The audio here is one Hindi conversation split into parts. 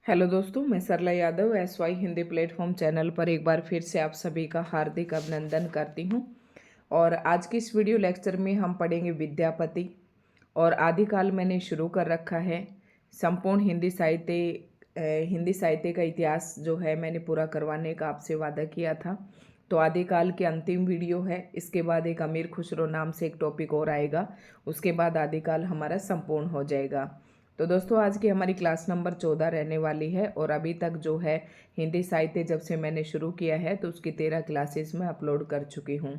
हेलो दोस्तों, मैं Sarala Yadav SY Hindi platform channel पर एक बार फिर से आप सभी का हार्दिक अभिनंदन करती हूं। और आज की इस वीडियो लेक्चर में हम पढ़ेंगे विद्यापति। और आदिकाल मैंने शुरू कर रखा है। संपूर्ण हिंदी साहित्य का इतिहास जो है मैंने पूरा करवाने का आपसे वादा किया था। तो आदिकाल की अंतिम वीडियो है। इसके बाद एक अमीर खुसरो नाम से एक टॉपिक और आएगा। उसके बाद आदिकाल हमारा संपूर्ण हो जाएगा। तो दोस्तों, आज की हमारी क्लास नंबर 14 रहने वाली है। और अभी तक जो है हिंदी साहित्य जब से मैंने शुरू किया है तो उसकी 13 क्लासेस में अपलोड कर चुकी हूँ।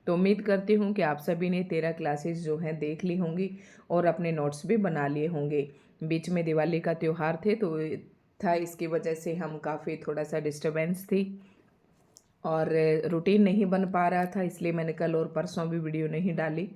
तो उम्मीद करती हूँ कि आप सभी ने 13 क्लासेस जो हैं देख ली होंगी और अपने नोट्स भी बना लिए होंगे। बीच में दिवाली का त्यौहार था, इसकी वजह से हम काफ़ी थोड़ा सा डिस्टर्बेंस थी और रूटीन नहीं बन पा रहा था, इसलिए मैंने कल और परसों भी वीडियो नहीं डाली।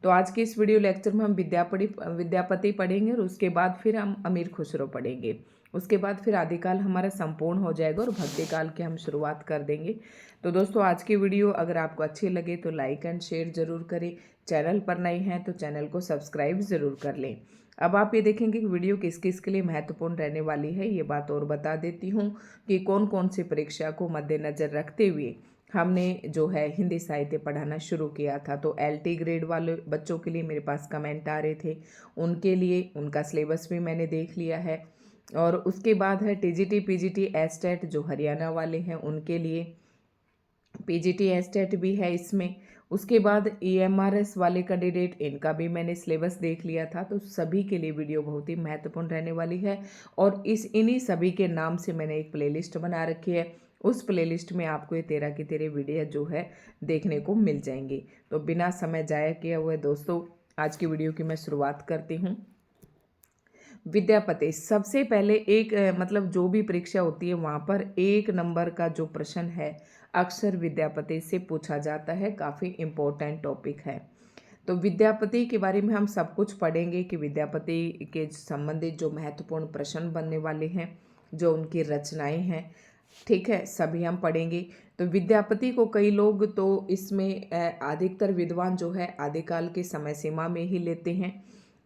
तो आज की इस वीडियो लेक्चर में हम विद्यापति पढ़ेंगे और उसके बाद फिर हम अमीर खुसरो पढ़ेंगे। उसके बाद फिर आदिकाल हमारा संपूर्ण हो जाएगा और भक्ति काल की हम शुरुआत कर देंगे। तो दोस्तों, आज की वीडियो अगर आपको अच्छी लगे तो लाइक एंड शेयर ज़रूर करें। चैनल पर नए हैं तो चैनल को सब्सक्राइब ज़रूर कर लें। अब आप ये देखेंगे कि वीडियो किस किस के लिए महत्वपूर्ण रहने वाली है। ये बात और बता देती हूँ कि कौन कौन सी परीक्षा को मद्देनज़र रखते हुए हमने जो है हिंदी साहित्य पढ़ाना शुरू किया था। तो LT ग्रेड वाले बच्चों के लिए मेरे पास कमेंट आ रहे थे, उनके लिए उनका सिलेबस भी मैंने देख लिया है। और उसके बाद है TGT PGT एस्टेट जो हरियाणा वाले हैं उनके लिए, PGT एस्टेट भी है इसमें। उसके बाद EMRS वाले कैंडिडेट, इनका भी मैंने सिलेबस देख लिया था। तो सभी के लिए वीडियो बहुत ही महत्वपूर्ण रहने वाली है। और इन्हीं सभी के नाम से मैंने एक प्लेलिस्ट बना रखी है। उस प्लेलिस्ट में आपको ये 13 की 13 वीडियो जो है देखने को मिल जाएंगी। तो बिना समय जाया किए हुए दोस्तों, आज की वीडियो की मैं शुरुआत करती हूँ। विद्यापति सबसे पहले एक मतलब जो भी परीक्षा होती है वहाँ पर 1 नंबर का जो प्रश्न है अक्सर विद्यापति से पूछा जाता है। काफ़ी इम्पोर्टेंट टॉपिक है। तो विद्यापति के बारे में हम सब कुछ पढ़ेंगे कि विद्यापति के संबंधित जो महत्वपूर्ण प्रश्न बनने वाले हैं, जो उनकी रचनाएं हैं, ठीक है, सभी हम पढ़ेंगे। तो विद्यापति को कई लोग तो इसमें अधिकतर विद्वान जो है आदिकाल के समय सीमा में ही लेते हैं।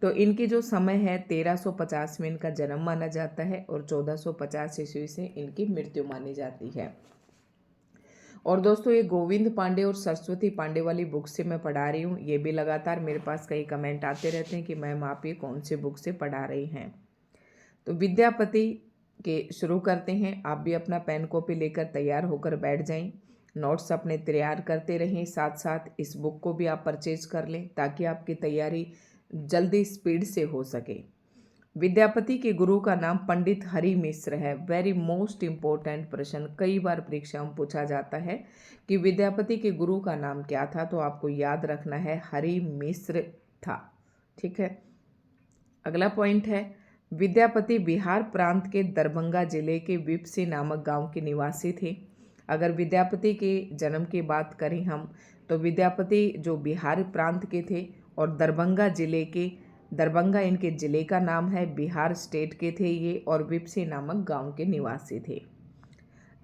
तो इनके जो समय है 1350 में इनका जन्म माना जाता है और 1450 ईस्वी से इनकी मृत्यु मानी जाती है। और दोस्तों, ये गोविंद पांडे और सरस्वती पांडे वाली बुक से मैं पढ़ा रही हूँ। ये भी लगातार मेरे पास कई कमेंट आते रहते हैं कि मैम आप ये कौन सी बुक से पढ़ा रही हैं। तो विद्यापति के शुरू करते हैं। आप भी अपना पेन कॉपी लेकर तैयार होकर बैठ जाएं। नोट्स अपने तैयार करते रहें, साथ साथ इस बुक को भी आप परचेज कर लें ताकि आपकी तैयारी जल्दी स्पीड से हो सके। विद्यापति के गुरु का नाम पंडित हरि मिश्र है। वेरी मोस्ट इम्पोर्टेंट प्रश्न कई बार परीक्षा में पूछा जाता है कि विद्यापति के गुरु का नाम क्या था। तो आपको याद रखना है हरि मिश्र था। ठीक है। अगला पॉइंट है, विद्यापति बिहार प्रांत के दरभंगा जिले के विपसी नामक गांव के निवासी थे। अगर विद्यापति के जन्म की बात करें हम, तो विद्यापति जो बिहार प्रांत के थे और दरभंगा इनके जिले का नाम है, बिहार स्टेट के थे ये, और विपसी नामक गांव के निवासी थे।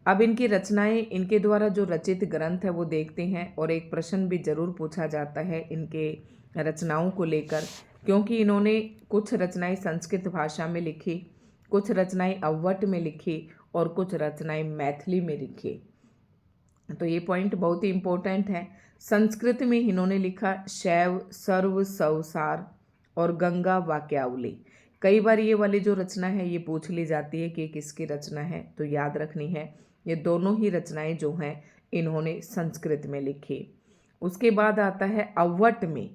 अब इनकी रचनाएं, इनके द्वारा जो रचित ग्रंथ है वो देखते हैं। और एक प्रश्न भी जरूर पूछा जाता है इनके रचनाओं को लेकर, क्योंकि इन्होंने कुछ रचनाएं संस्कृत भाषा में लिखी, कुछ रचनाएं अवट में लिखी और कुछ रचनाएं मैथिली में लिखी। तो ये पॉइंट बहुत ही इम्पोर्टेंट है। संस्कृत में इन्होंने लिखा शैव सर्व संसार और गंगा वाक्यावली। कई बार ये वाली जो रचना है ये पूछ ली जाती है कि किसकी रचना है, तो याद रखनी है ये दोनों ही रचनाएं जो हैं इन्होंने संस्कृत में लिखी। उसके बाद आता है अवट में।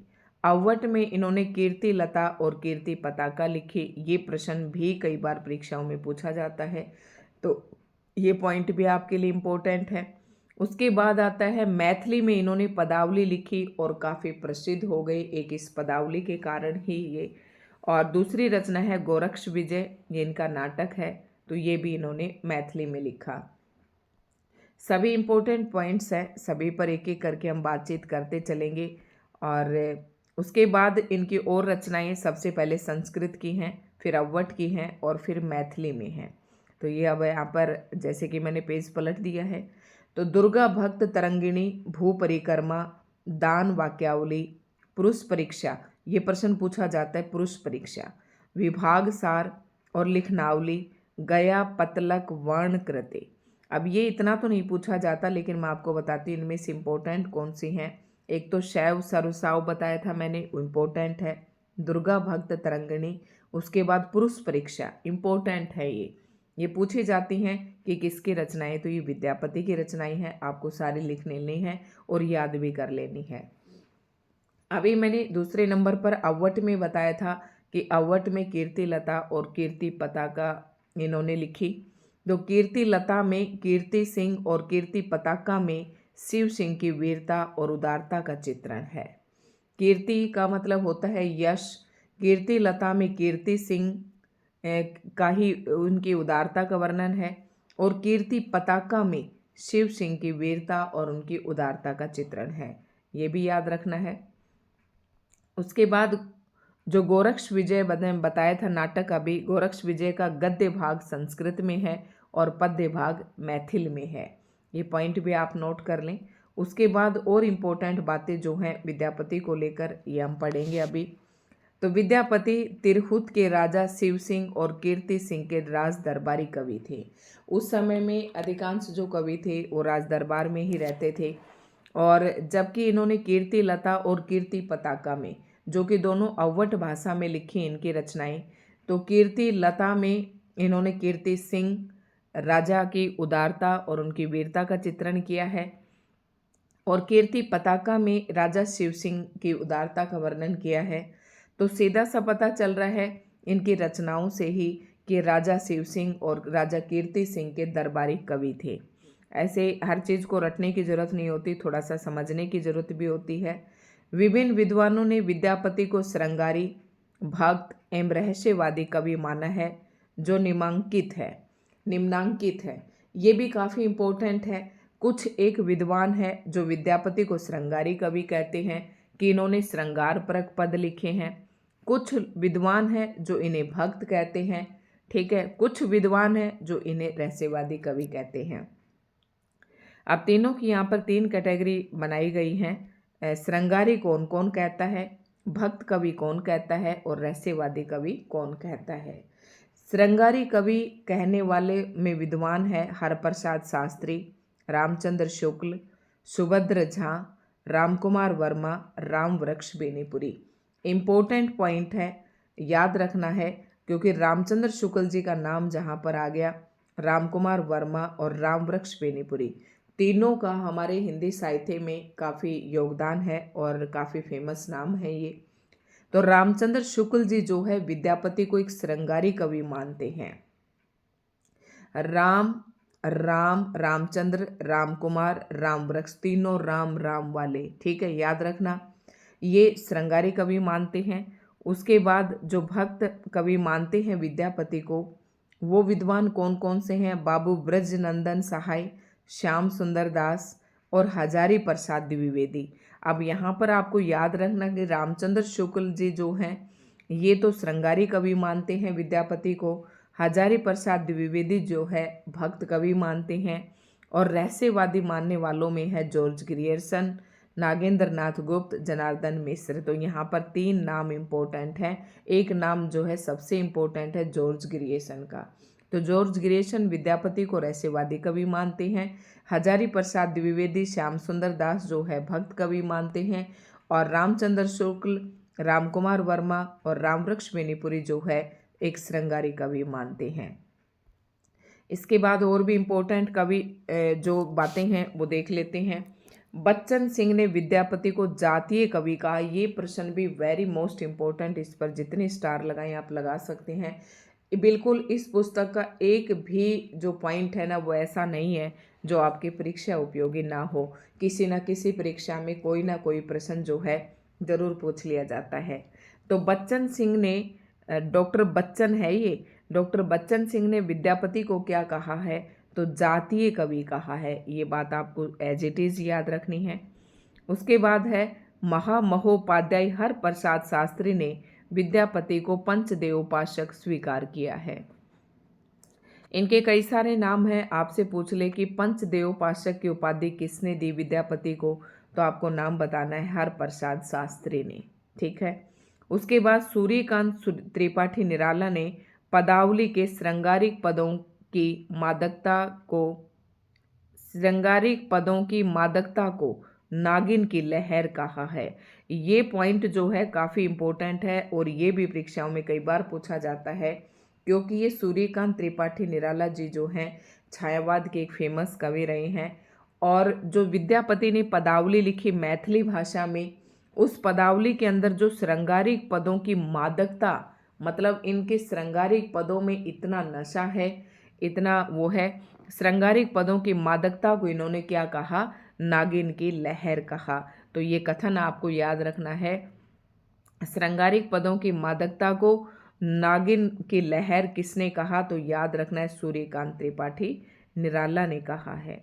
अवट में इन्होंने कीर्ति लता और कीर्ति पताका लिखी। ये प्रश्न भी कई बार परीक्षाओं में पूछा जाता है, तो ये पॉइंट भी आपके लिए इम्पोर्टेंट है। उसके बाद आता है मैथिली में इन्होंने पदावली लिखी और काफ़ी प्रसिद्ध हो गई एक इस पदावली के कारण ही ये। और दूसरी रचना है गोरक्ष विजय, ये इनका नाटक है, तो ये भी इन्होंने मैथिली में लिखा। सभी इम्पोर्टेंट पॉइंट्स हैं, सभी पर एक एक करके हम बातचीत करते चलेंगे। और उसके बाद इनकी और रचनाएं सबसे पहले संस्कृत की हैं, फिर अवट की हैं और फिर मैथिली में हैं। तो ये अब यहाँ पर जैसे कि मैंने पेज पलट दिया है। तो दुर्गा भक्त तरंगिणी, भू परिक्रमा, दान वाक्यावली, पुरुष परीक्षा, ये प्रश्न पूछा जाता है पुरुष परीक्षा, विभाग सार और लिखनावली, गया पतलक वर्ण कृते। अब ये इतना तो नहीं पूछा जाता, लेकिन मैं आपको बताती हूँ इनमें से इम्पोर्टेंट कौन सी हैं। एक तो शैव सरसाव बताया था मैंने, इम्पोर्टेंट है। दुर्गा भक्त तरंगिणी, उसके बाद पुरुष परीक्षा, इम्पोर्टेंट है ये पूछी जाती हैं कि किसकी रचनाएं, तो ये विद्यापति की रचनाएं हैं। आपको सारी लिख लेनी है और याद भी कर लेनी है। अभी मैंने दूसरे नंबर पर अव्वट में बताया था कि अव्वट में कीर्ति लता और कीर्ति पताका इन्होंने लिखी। तो कीर्ति लता में कीर्ति सिंह और कीर्ति पताका में शिव सिंह की वीरता और उदारता का चित्रण है। कीर्ति का मतलब होता है यश। कीर्ति लता में कीर्ति सिंह का ही उनकी उदारता का वर्णन है, और कीर्ति पताका में शिव सिंह की वीरता और उनकी उदारता का चित्रण है। ये भी याद रखना है। उसके बाद जो गोरक्ष विजय बताया था नाटक, अभी गोरक्ष विजय का गद्य भाग संस्कृत में है और पद्य भाग मैथिल में है। ये पॉइंट भी आप नोट कर लें। उसके बाद और इम्पोर्टेंट बातें जो हैं विद्यापति को लेकर, ये हम पढ़ेंगे अभी। तो विद्यापति तिरहुत के राजा शिव सिंह और कीर्ति सिंह के राज दरबारी कवि थे। उस समय में अधिकांश जो कवि थे वो राज दरबार में ही रहते थे, और जबकि इन्होंने कीर्ति लता और कीर्ति पताका में, जो कि दोनों अव्वट भाषा में लिखी इनकी रचनाएं, तो कीर्ति लता में इन्होंने कीर्ति सिंह राजा की उदारता और उनकी वीरता का चित्रण किया है, और कीर्ति पताका में राजा शिव सिंह की उदारता का वर्णन किया है। तो सीधा सा पता चल रहा है इनकी रचनाओं से ही कि राजा शिव सिंह और राजा कीर्ति सिंह के दरबारी कवि थे। ऐसे हर चीज़ को रटने की जरूरत नहीं होती, थोड़ा सा समझने की जरूरत भी होती है। विभिन्न विद्वानों ने विद्यापति को श्रृंगारी, भक्त एवं रहस्यवादी कवि माना है, जो निम्नांकित है। ये भी काफ़ी इम्पोर्टेंट है। कुछ एक विद्वान है जो विद्यापति को श्रृंगारी कवि कहते हैं कि इन्होंने श्रृंगार परक पद लिखे हैं। कुछ विद्वान हैं जो इन्हें भक्त कहते हैं, ठीक है। कुछ विद्वान हैं जो इन्हें रहस्यवादी कवि कहते हैं। अब तीनों की यहाँ पर 3 कैटेगरी बनाई गई हैं। श्रृंगारी कौन कौन कहता है, भक्त कवि कौन कहता है, और रहस्यवादी कवि कौन कहता है। श्रृंगारी कवि कहने वाले में विद्वान है हरप्रसाद शास्त्री, रामचंद्र शुक्ल, सुभद्र झा, रामकुमार वर्मा, रामवृक्ष बेनीपुरी। इम्पोर्टेंट पॉइंट है, याद रखना है, क्योंकि रामचंद्र शुक्ल जी का नाम जहाँ पर आ गया, रामकुमार वर्मा और रामवृक्ष बेनीपुरी, तीनों का हमारे हिंदी साहित्य में काफ़ी योगदान है और काफ़ी फेमस नाम है ये। तो रामचंद्र शुक्ल जी जो है विद्यापति को एक श्रृंगारी कवि मानते हैं। रामचंद्र, रामकुमार, रामवृक्ष, तीनों राम राम वाले, ठीक है, याद रखना, ये श्रृंगारी कवि मानते हैं। उसके बाद जो भक्त कवि मानते हैं विद्यापति को, वो विद्वान कौन कौन से हैं? बाबू ब्रजनंदन सहाय, श्याम सुंदर दास और हजारी प्रसाद द्विवेदी। अब यहाँ पर आपको याद रखना कि रामचंद्र शुक्ल जी जो हैं ये तो श्रृंगारी कवि मानते हैं विद्यापति को, हजारी प्रसाद द्विवेदी जो है भक्त कवि मानते हैं, और रहस्यवादी मानने वालों में है जॉर्ज ग्रियर्सन, नागेंद्र नाथ गुप्त, जनार्दन मिश्र। तो यहाँ पर 3 नाम इम्पोर्टेंट हैं। एक नाम जो है सबसे इम्पोर्टेंट है जॉर्ज ग्रियर्सन का। तो जॉर्ज ग्रियर्सन विद्यापति को रहस्यवादी कवि मानते हैं, हजारी प्रसाद द्विवेदी श्याम सुंदर दास जो है भक्त कवि मानते हैं, और रामचंद्र शुक्ल, रामकुमार वर्मा और रामवृक्ष बेनीपुरी जो है एक श्रृंगारी कवि मानते हैं। इसके बाद और भी इम्पोर्टेंट कवि जो बातें हैं वो देख लेते हैं। बच्चन सिंह ने विद्यापति को जातीय कवि कहा। ये प्रश्न भी वेरी मोस्ट इम्पोर्टेंट, इस पर जितने स्टार लगाएं आप लगा सकते हैं। बिल्कुल इस पुस्तक का एक भी जो पॉइंट है ना वो ऐसा नहीं है जो आपकी परीक्षा उपयोगी ना हो। किसी न किसी परीक्षा में कोई ना कोई प्रश्न जो है ज़रूर पूछ लिया जाता है। तो बच्चन सिंह ने, डॉक्टर बच्चन है ये, डॉक्टर बच्चन सिंह ने विद्यापति को क्या कहा है? तो जातीय कवि कहा है। ये बात आपको एज इट इज़ याद रखनी है। उसके बाद है महामहोपाध्याय हरप्रसाद शास्त्री ने विद्यापति को पंचदेवोपासक स्वीकार किया है। इनके कई सारे नाम हैं। आपसे पूछ ले कि पंचदेवोपासक की उपाधि किसने दी विद्यापति को, तो आपको नाम बताना है हरप्रसाद शास्त्री ने, ठीक है। उसके बाद सूर्यकांत त्रिपाठी निराला ने पदावली के श्रृंगारिक पदों की मादकता को नागिन की लहर कहा है। ये पॉइंट जो है काफ़ी इम्पोर्टेंट है और ये भी परीक्षाओं में कई बार पूछा जाता है, क्योंकि ये सूर्यकांत त्रिपाठी निराला जी जो हैं छायावाद के एक फेमस कवि रहे हैं। और जो विद्यापति ने पदावली लिखी मैथिली भाषा में, उस पदावली के अंदर जो श्रृंगारिक पदों की मादकता, मतलब इनके श्रृंगारिक पदों में इतना नशा है, इतना वो है, श्रृंगारिक पदों की मादकता को इन्होंने क्या कहा, नागिन की लहर कहा। तो ये कथन आपको याद रखना है, श्रृंगारिक पदों की मादकता को नागिन की लहर किसने कहा, तो याद रखना है सूर्यकांत त्रिपाठी निराला ने कहा है।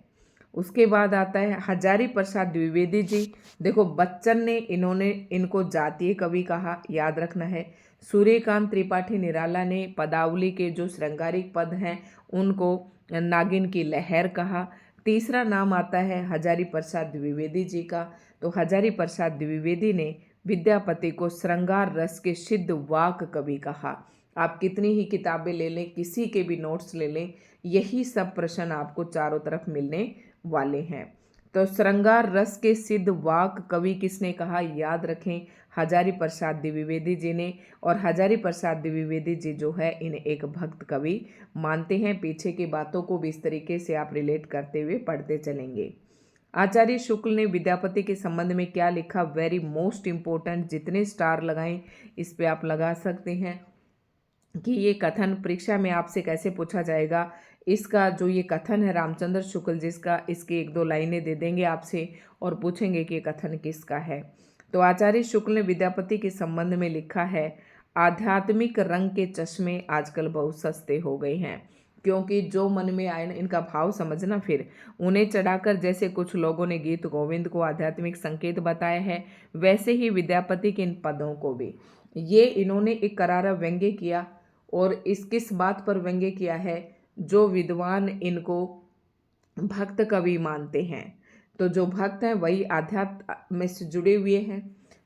उसके बाद आता है हजारी प्रसाद द्विवेदी जी। देखो बच्चन ने इनको जातीय कवि कहा, याद रखना है। सूर्यकांत त्रिपाठी निराला ने पदावली के जो श्रृंगारिक पद हैं उनको नागिन की लहर कहा। तीसरा नाम आता है हजारी प्रसाद द्विवेदी जी का। तो हजारी प्रसाद द्विवेदी ने विद्यापति को श्रृंगार रस के सिद्ध वाक कवि कहा। आप कितनी ही किताबें ले लें, किसी के भी नोट्स ले लें, यही सब प्रश्न आपको चारों तरफ मिलने वाले हैं। तो श्रृंगार रस के सिद्ध वाक कवि किसने कहा, याद रखें, हजारी प्रसाद द्विवेदी जी ने। और हजारी प्रसाद द्विवेदी जी जो है इन्हें एक भक्त कवि मानते हैं। पीछे की बातों को भी इस तरीके से आप रिलेट करते हुए पढ़ते चलेंगे। आचार्य शुक्ल ने विद्यापति के संबंध में क्या लिखा, वेरी मोस्ट इम्पोर्टेंट, जितने स्टार लगाएं इस पे आप लगा सकते हैं कि ये कथन परीक्षा में आपसे कैसे पूछा जाएगा। इसका जो ये कथन है रामचंद्र शुक्ल जिसका, इसकी एक दो लाइनें दे देंगे आपसे और पूछेंगे कि ये कथन किसका है। तो आचार्य शुक्ल ने विद्यापति के संबंध में लिखा है, आध्यात्मिक रंग के चश्मे आजकल बहुत सस्ते हो गए हैं। क्योंकि जो मन में आए ना, इनका भाव समझना, फिर उन्हें चढ़ाकर जैसे कुछ लोगों ने गीत गोविंद को आध्यात्मिक संकेत बताया है, वैसे ही विद्यापति के इन पदों को भी ये इन्होंने एक करारा व्यंग्य किया। और इस किस बात पर व्यंग्य किया है, जो विद्वान इनको भक्त कवि मानते हैं, तो जो भक्त हैं वही आध्यात्म में से जुड़े हुए हैं।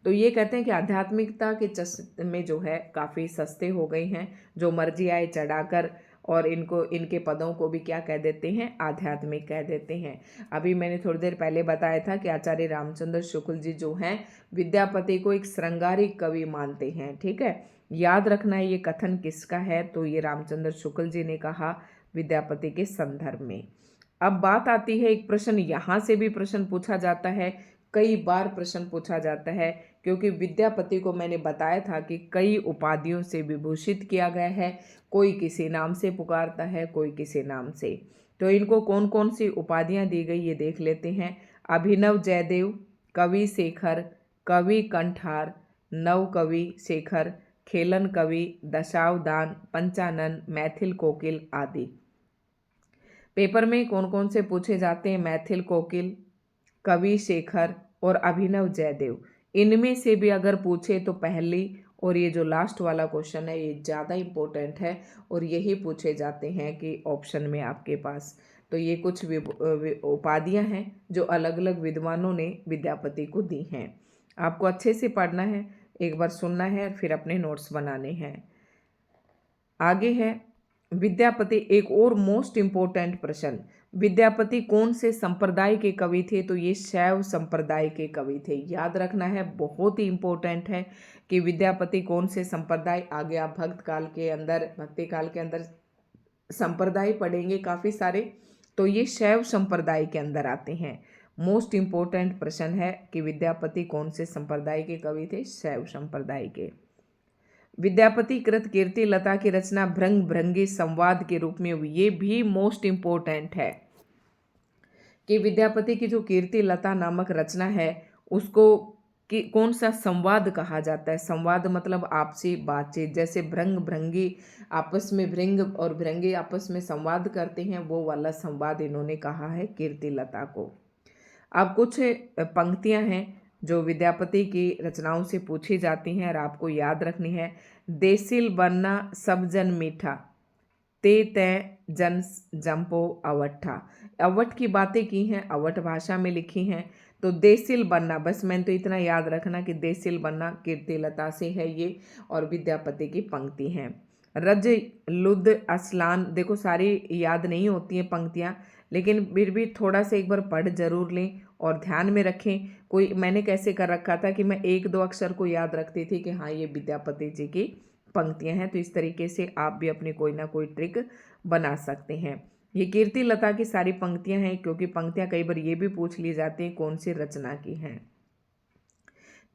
तो ये कहते हैं कि आध्यात्मिकता के चश्मे जो है काफ़ी सस्ते हो गए हैं, जो मर्जी आए चढ़ाकर, और इनको इनके पदों को भी क्या कह देते हैं, आध्यात्मिक कह देते हैं। अभी मैंने थोड़ी देर पहले बताया था कि आचार्य रामचंद्र शुक्ल जी जो हैं विद्यापति को एक श्रृंगारिक कवि मानते हैं। ठीक है, याद रखना है ये कथन किसका है, तो ये रामचंद्र शुक्ल जी ने कहा विद्यापति के संदर्भ में। अब बात आती है एक प्रश्न, यहाँ से भी प्रश्न पूछा जाता है, कई बार प्रश्न पूछा जाता है, क्योंकि विद्यापति को मैंने बताया था कि कई उपाधियों से विभूषित किया गया है। कोई किसी नाम से पुकारता है, कोई किसी नाम से। तो इनको कौन कौन सी उपाधियां दी गई ये देख लेते हैं। अभिनव जयदेव, कवि शेखर, कवि कंठार, नव कवि शेखर, खेलन कवि, दशावदान, पंचानन, मैथिल कोकिल आदि। पेपर में कौन कौन से पूछे जाते हैं, मैथिल कोकिल, कवि शेखर और अभिनव जयदेव। इनमें से भी अगर पूछे तो पहली और ये जो लास्ट वाला क्वेश्चन है ये ज़्यादा इम्पोर्टेंट है और यही पूछे जाते हैं कि ऑप्शन में आपके पास। तो ये कुछ उपाधियां हैं जो अलग अलग विद्वानों ने विद्यापति को दी हैं। आपको अच्छे से पढ़ना है, एक बार सुनना है, फिर अपने नोट्स बनाने हैं। आगे है विद्यापति, एक और मोस्ट इम्पोर्टेंट प्रश्न, विद्यापति कौन से संप्रदाय के कवि थे, तो ये शैव संप्रदाय के कवि थे। याद रखना है, बहुत ही इम्पोर्टेंट है कि विद्यापति कौन से संप्रदाय। आगे आप भक्ति काल के अंदर संप्रदाय पढ़ेंगे काफ़ी सारे, तो ये शैव संप्रदाय के अंदर आते हैं। मोस्ट इम्पोर्टेंट प्रश्न है कि विद्यापति कौन से संप्रदाय के कवि थे, शैव संप्रदाय के। विद्यापति कृत कीर्ति लता की रचना भृंग भृंगी संवाद के रूप में हुई। ये भी मोस्ट इम्पोर्टेंट है कि विद्यापति की जो कीर्ति लता नामक रचना है उसको कि कौन सा संवाद कहा जाता है। संवाद मतलब आपसी बातचीत, जैसे भृंग भृंगी आपस में, भृंग और भृंगी आपस में संवाद करते हैं, वो वाला संवाद इन्होंने कहा है कीर्ति लता को। अब कुछ पंक्तियां हैं जो विद्यापति की रचनाओं से पूछी जाती हैं और आपको याद रखनी है। देसिल बनना सब जन मीठा, ते तय जन जंपो अवट्ठा। अवट की बातें की हैं, अवट भाषा में लिखी हैं। तो देसिल बनना, बस मैंने तो इतना याद रखना कि देसिल बनना कीर्ति लता से है ये और विद्यापति की पंक्ति हैं। रज लुद असलान, देखो सारी याद नहीं होती हैं पंक्तियाँ, लेकिन फिर भी थोड़ा सा एक बार पढ़ जरूर लें और ध्यान में रखें। कोई मैंने कैसे कर रखा था कि मैं एक दो अक्षर को याद रखती थी कि हाँ ये विद्यापति जी की पंक्तियाँ हैं, तो इस तरीके से आप भी अपनी कोई ना कोई ट्रिक बना सकते हैं। ये कीर्ति लता की सारी पंक्तियाँ हैं, क्योंकि पंक्तियाँ कई बार ये भी पूछ ली जाती हैं कौन सी रचना की हैं।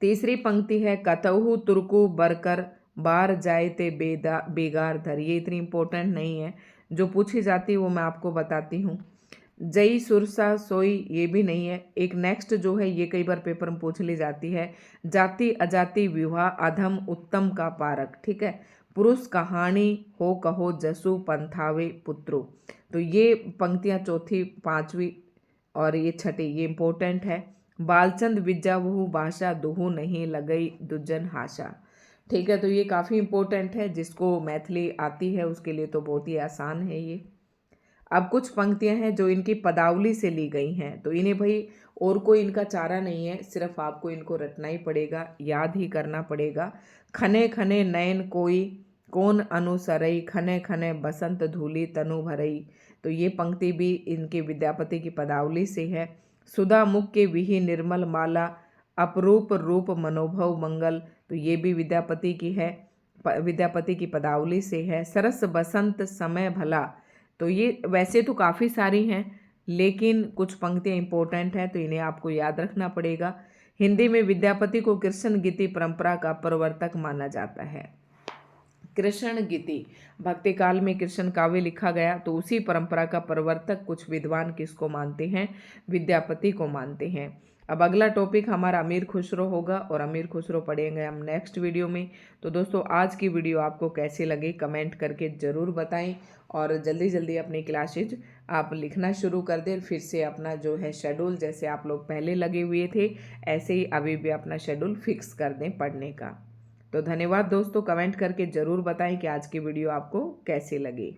तीसरी पंक्ति है कतहु तुर्कु बरकर बार जाए ते बेगार धर, ये इतनी इंपॉर्टेंट नहीं है, जो पूछी जाती है वो मैं आपको बताती हूँ। जई सुरसा सोई, ये भी नहीं है। एक नेक्स्ट जो है ये कई बार पेपर में पूछ ली जाती है, जाति अजाति विवाह अधम उत्तम का पारक, ठीक है। पुरुष कहानी हो कहो जसु पंथावे पुत्रो, तो ये पंक्तियाँ चौथी पांचवी और ये छठी ये इंपॉर्टेंट है। बालचंद विद्या वहु भाषा दुहु नहीं लगई दुजन हाशा, ठीक है। तो ये काफ़ी इंपॉर्टेंट है, जिसको मैथिली आती है उसके लिए तो बहुत ही आसान है ये। अब कुछ पंक्तियां हैं जो इनकी पदावली से ली गई हैं, तो इन्हें भाई और कोई इनका चारा नहीं है, सिर्फ आपको इनको रटना ही पड़ेगा, याद ही करना पड़ेगा। खने खने नयन कोई कौन अनुसरई, खने खने बसंत धूली तनु भरई, तो ये पंक्ति भी इनके विद्यापति की पदावली से है। सुधा मुख के विहि निर्मल माला अपरूप रूप मनोभव मंगल, तो ये भी विद्यापति की है, विद्यापति की पदावली से है। सरस बसंत समय भला, तो ये वैसे तो काफ़ी सारी हैं, लेकिन कुछ पंक्तियाँ इंपॉर्टेंट हैं, तो इन्हें आपको याद रखना पड़ेगा। हिंदी में विद्यापति को कृष्ण गीति परंपरा का प्रवर्तक माना जाता है। कृष्ण गीति भक्ति काल में कृष्ण काव्य लिखा गया, तो उसी परंपरा का प्रवर्तक कुछ विद्वान किसको मानते हैं, विद्यापति को मानते हैं। अब अगला टॉपिक हमारा अमीर खुसरो होगा, और अमीर खुसरो पढ़ेंगे हम नेक्स्ट वीडियो में। तो दोस्तों आज की वीडियो आपको कैसे लगी कमेंट करके ज़रूर बताएं, और जल्दी जल्दी अपनी क्लासेज आप लिखना शुरू कर दें। फिर से अपना जो है शेड्यूल, जैसे आप लोग पहले लगे हुए थे ऐसे ही अभी भी अपना शेड्यूल फिक्स कर दें पढ़ने का। तो धन्यवाद दोस्तों, कमेंट करके ज़रूर बताएं कि आज की वीडियो आपको कैसी लगी।